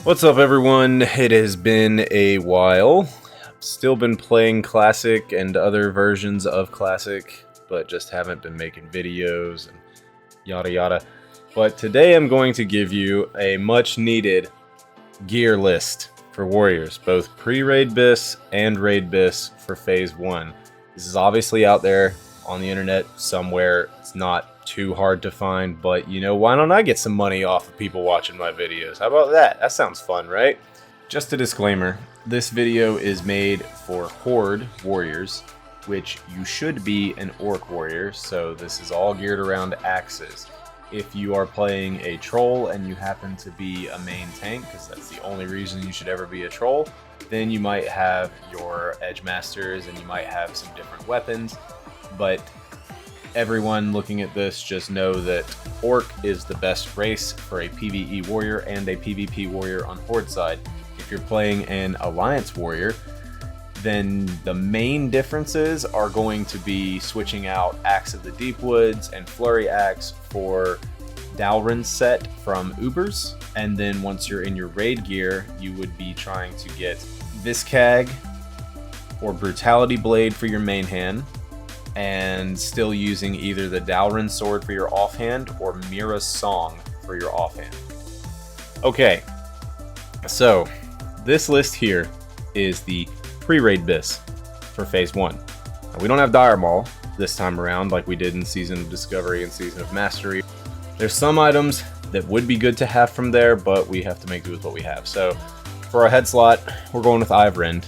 What's up, everyone? It has been a while. I've still been playing Classic and other versions of Classic, but just haven't been making videos and yada yada. But today I'm going to give you a much needed gear list for Warriors, both pre-Raid BiS and Raid BiS for Phase 1. This is obviously out there on the internet somewhere. It's not too hard to find, but you know, why don't I get some money off of people watching my videos? How about that? That sounds fun, right? Just a disclaimer, this video is made for Horde Warriors, which you should be an Orc Warrior, so this is all geared around axes. If you are playing a troll and you happen to be a main tank, because that's the only reason you should ever be a troll, then you might have your edge masters and you might have some different weapons, but everyone looking at this, just know that Orc is the best race for a PvE warrior and a PvP warrior on Horde side. If you're playing an Alliance warrior, then the main differences are going to be switching out Axe of the Deep Woods and Flurry Axe for Dalrin's set from Ubers. And then once you're in your raid gear, you would be trying to get Viscag or Brutality Blade for your main hand, and still using either the Dalrin sword for your offhand or Mira's Song for your offhand. Okay, so this list here is the pre-Raid BiS for Phase 1. Now, we don't have Dire Maul this time around like we did in Season of Discovery and Season of Mastery. There's some items that would be good to have from there, but we have to make do with what we have. So for our head slot, we're going with Eye of Rend.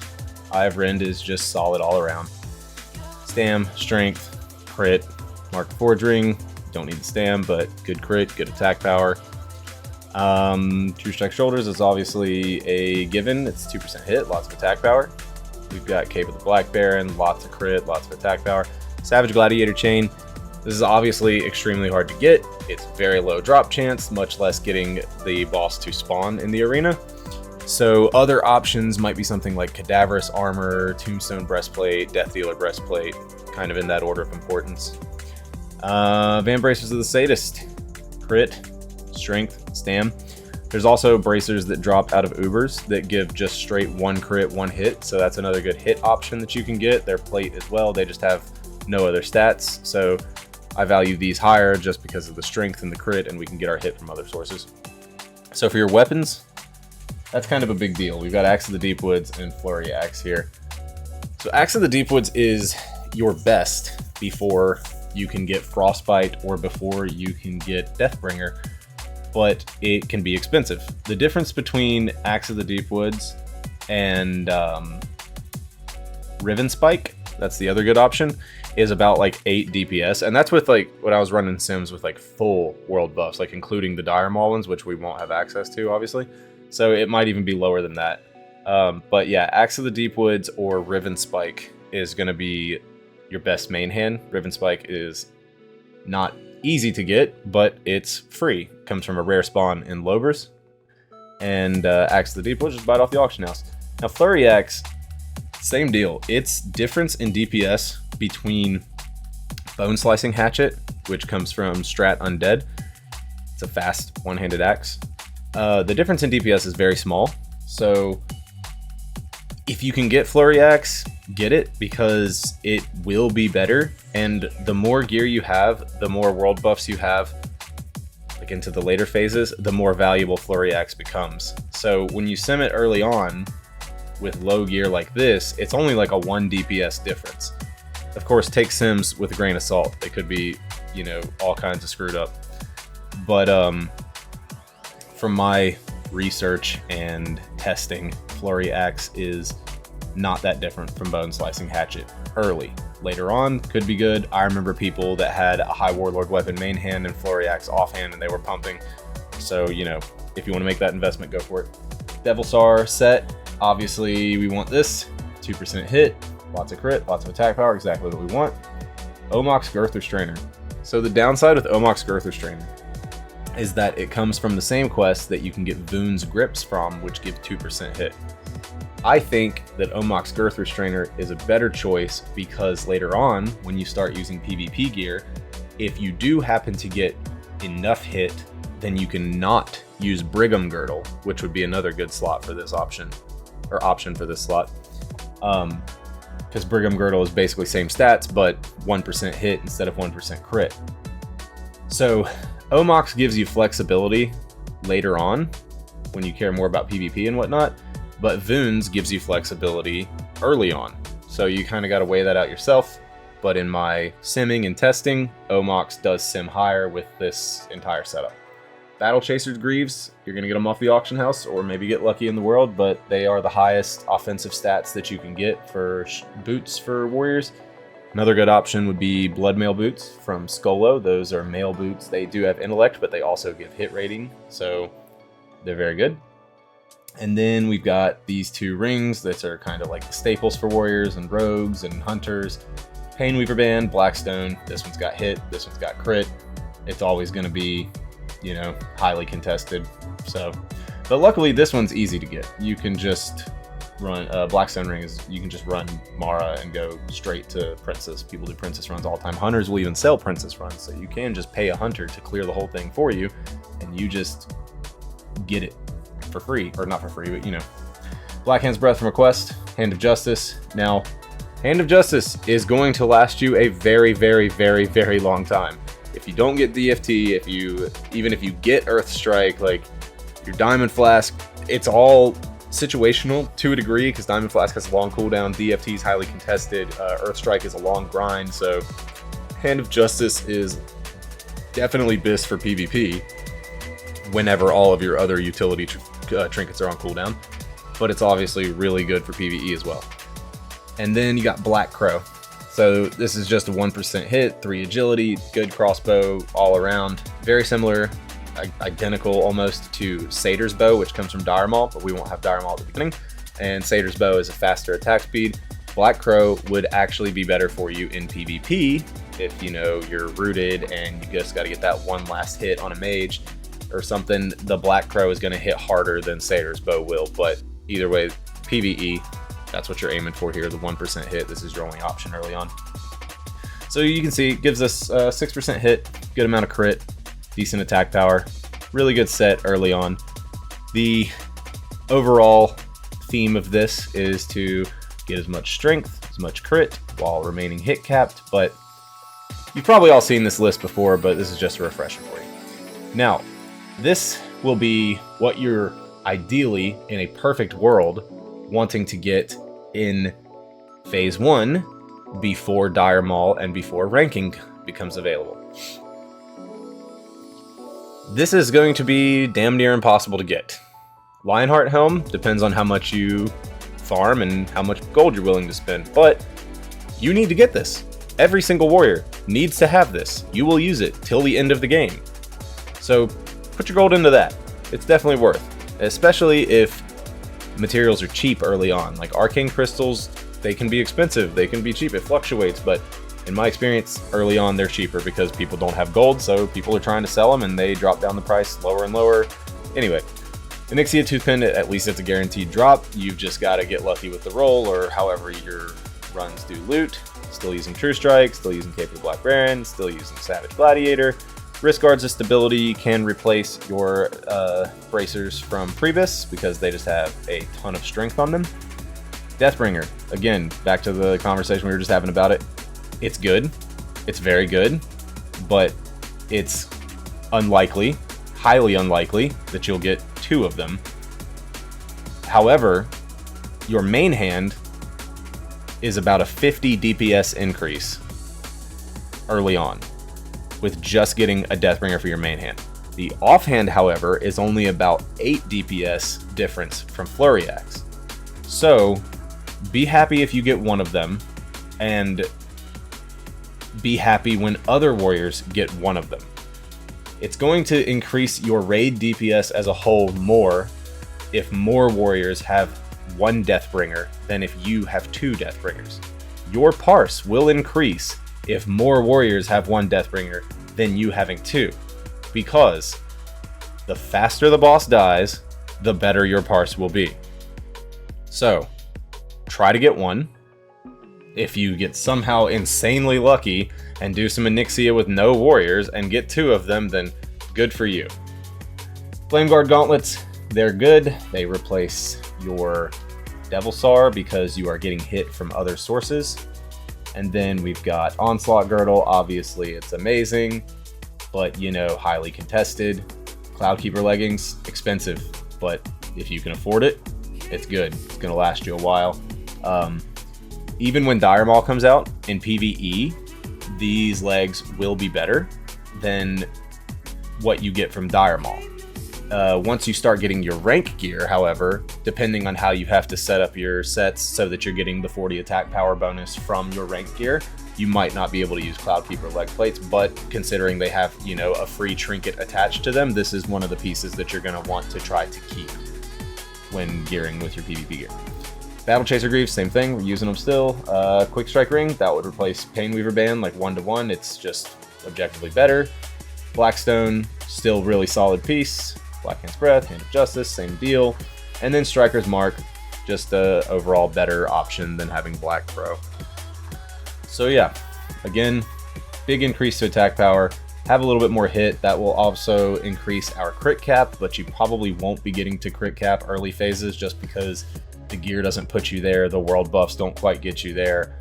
Eye of Rend is just solid all around. Stam, strength, crit, Mark of Forging, don't need the stam, but good crit, good attack power. True Strike Shoulders is obviously a given, it's 2% hit, lots of attack power. We've got Cape of the Black Baron, lots of crit, lots of attack power. Savage Gladiator Chain, this is obviously extremely hard to get, it's very low drop chance, much less getting the boss to spawn in the arena. So other options might be something like Cadaverous Armor, Tombstone Breastplate, Death Dealer Breastplate, kind of in that order of importance. Van Bracers of the Sadist, crit, strength, stam. There's also bracers that drop out of Ubers that give just straight one crit, one hit, so that's another good hit option that you can get. They're plate as well, they just have no other stats, so I value these higher just because of the strength and the crit, and we can get our hit from other sources. So for your weapons, that's kind of a big deal. We've got Axe of the Deep Woods and Flurry Axe here. So Axe of the Deep Woods is your best before you can get Frostbite or before you can get Deathbringer, but it can be expensive. The difference between Axe of the Deep Woods and Riven Spike, that's the other good option, is about like 8 DPS, and that's with like when I was running Sims with like full world buffs, like including the Dire Maul ones, which we won't have access to, obviously. So it might even be lower than that. But yeah, Axe of the Deep Woods or Riven Spike is going to be your best main hand. Riven Spike is not easy to get, but it's free. Comes from a rare spawn in Lobers. And Axe of the Deep Woods, just buy it off the auction house. Now Flurry Axe, same deal. It's difference in DPS between Bone Slicing Hatchet, which comes from Strat Undead. It's a fast one-handed axe. The difference in DPS is very small, so if you can get Flurry Axe, get it, because it will be better, and the more gear you have, the more world buffs you have, like into the later phases, the more valuable Flurry Axe becomes. So when you sim it early on with low gear like this, it's only like a 1 DPS difference. Of course, take sims with a grain of salt. They could be, you know, all kinds of screwed up. But from my research and testing, Flurry Axe is not that different from Bone Slicing Hatchet early. Later on, could be good. I remember people that had a High Warlord weapon main hand and Flurry Axe offhand, and they were pumping. So, you know, if you want to make that investment, go for it. Devilsar set, obviously we want this. 2% hit, lots of crit, lots of attack power, exactly what we want. Omok's Girth Restrainer. So the downside with Omok's Girth Restrainer is that it comes from the same quest that you can get Voon's Grips from, which give 2% hit. I think that Omok's Girth Restrainer is a better choice because later on, when you start using PvP gear, if you do happen to get enough hit then you can not use Brigham Girdle, which would be another good slot for this option, or option for this slot. Because Brigham Girdle is basically same stats, but 1% hit instead of 1% crit. So Omox gives you flexibility later on when you care more about PvP and whatnot, but Vuns gives you flexibility early on. So you kind of got to weigh that out yourself. But in my simming and testing, Omox does sim higher with this entire setup. Battle Chaser's Greaves, you're going to get them off the auction house or maybe get lucky in the world, but they are the highest offensive stats that you can get for boots for warriors. Another good option would be Bloodmail boots from Skolo. Those are mail boots. They do have intellect, but they also give hit rating, so they're very good. And then we've got these two rings that are kind of like the staples for warriors and rogues and hunters. Painweaver Band, Blackstone. This one's got hit, this one's got crit. It's always going to be, you know, highly contested. So, but luckily this one's easy to get. You can just run Blackstone ring is you can just run Mara and go straight to Princess. People do Princess runs all the time. Hunters will even sell Princess runs, so you can just pay a hunter to clear the whole thing for you, and you just get it for free, or not for free, but you know. Black Hand's Breath from a quest, Hand of Justice. Now, Hand of Justice is going to last you a very, very, very, very long time. If you don't get DFT, even if you get Earth Strike, like your Diamond Flask, it's all situational to a degree, because Diamond Flask has a long cooldown, DFT is highly contested, Earth Strike is a long grind, so Hand of Justice is definitely BiS for PvP whenever all of your other utility trinkets are on cooldown, but it's obviously really good for PvE as well. And then you got Black Crow. So this is just a 1% hit, 3 agility, good crossbow all around. Very similar, identical almost to Satyr's Bow, which comes from Dire Maul, but we won't have Dire Maul at the beginning. And Satyr's Bow is a faster attack speed. Black Crow would actually be better for you in PvP if, you know, you're rooted and you just got to get that one last hit on a mage or something. The Black Crow is going to hit harder than Satyr's Bow will, but either way, PvE, that's what you're aiming for here, the 1% hit. This is your only option early on. So you can see it gives us 6% hit, good amount of crit, decent attack power, really good set early on. The overall theme of this is to get as much strength, as much crit, while remaining hit capped, but you've probably all seen this list before, but this is just a refresher for you. Now, this will be what you're ideally, in a perfect world, wanting to get in Phase 1 before Dire Maul and before ranking becomes available. This is going to be damn near impossible to get. Lionheart Helm depends on how much you farm and how much gold you're willing to spend, but you need to get this. Every single warrior needs to have this. You will use it till the end of the game. So put your gold into that. It's definitely worth, especially if materials are cheap early on. Like arcane crystals, they can be expensive, they can be cheap, it fluctuates, but in my experience, early on they're cheaper because people don't have gold, so people are trying to sell them and they drop down the price lower and lower. Anyway, Onyxia Toothpin, at least it's a guaranteed drop. You've just got to get lucky with the roll or however your runs do loot. Still using True Strike, still using Cape of the Black Baron, still using Savage Gladiator. Wrist Guards of Stability can replace your bracers from Pre-BiS because they just have a ton of strength on them. Deathbringer, again, back to the conversation we were just having about it. It's good, it's very good, but it's unlikely, highly unlikely, that you'll get 2 of them. However, your main hand is about a 50 DPS increase early on, with just getting a Deathbringer for your main hand. The offhand, however, is only about 8 DPS difference from Flurry Axe. So, be happy if you get one of them, and be happy when other warriors get one of them. It's going to increase your raid DPS as a whole more if more warriors have 1 Deathbringer than if you have 2 Deathbringers. Your parse will increase if more warriors have 1 Deathbringer than you having 2, because the faster the boss dies, the better your parse will be. So, try to get 1. If you get somehow insanely lucky and do some Onyxia with no warriors and get 2 of them, then good for you. Flame Guard gauntlets, they're good. They replace your Devil Sar because you are getting hit from other sources. And then we've got Onslaught Girdle. Obviously, it's amazing, but you know, highly contested. Cloudkeeper leggings, expensive, but if you can afford it, it's good. It's gonna last you a while. Even when Dire Maul comes out in PvE, these legs will be better than what you get from Dire Maul. Once you start getting your rank gear, however, depending on how you have to set up your sets so that you're getting the 40 attack power bonus from your rank gear, you might not be able to use Cloudkeeper leg plates, but considering they have, you know, a free trinket attached to them, this is one of the pieces that you're going to want to try to keep when gearing with your PvP gear. Battle Chaser Greaves, same thing, we're using them still. Quick Strike Ring, that would replace Painweaver Band like 1-to-1, it's just objectively better. Blackstone, still really solid piece. Black Hand's Breath, Hand of Justice, same deal. And then Striker's Mark, just a overall better option than having Black Crow. So yeah, again, big increase to attack power. Have a little bit more hit. That will also increase our crit cap, but you probably won't be getting to crit cap early phases just because the gear doesn't put you there. The world buffs don't quite get you there.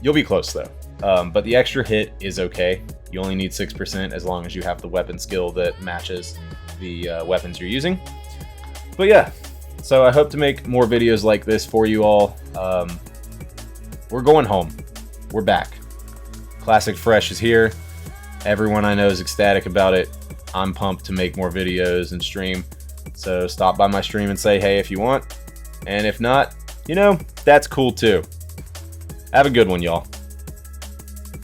You'll be close though. But the extra hit is okay. You only need 6% as long as you have the weapon skill that matches the weapons you're using. But yeah, so I hope to make more videos like this for you all. We're going home. We're back. Classic Fresh is here. Everyone I know is ecstatic about it. I'm pumped to make more videos and stream. So stop by my stream and say hey if you want. And if not, you know, that's cool too. Have a good one, y'all.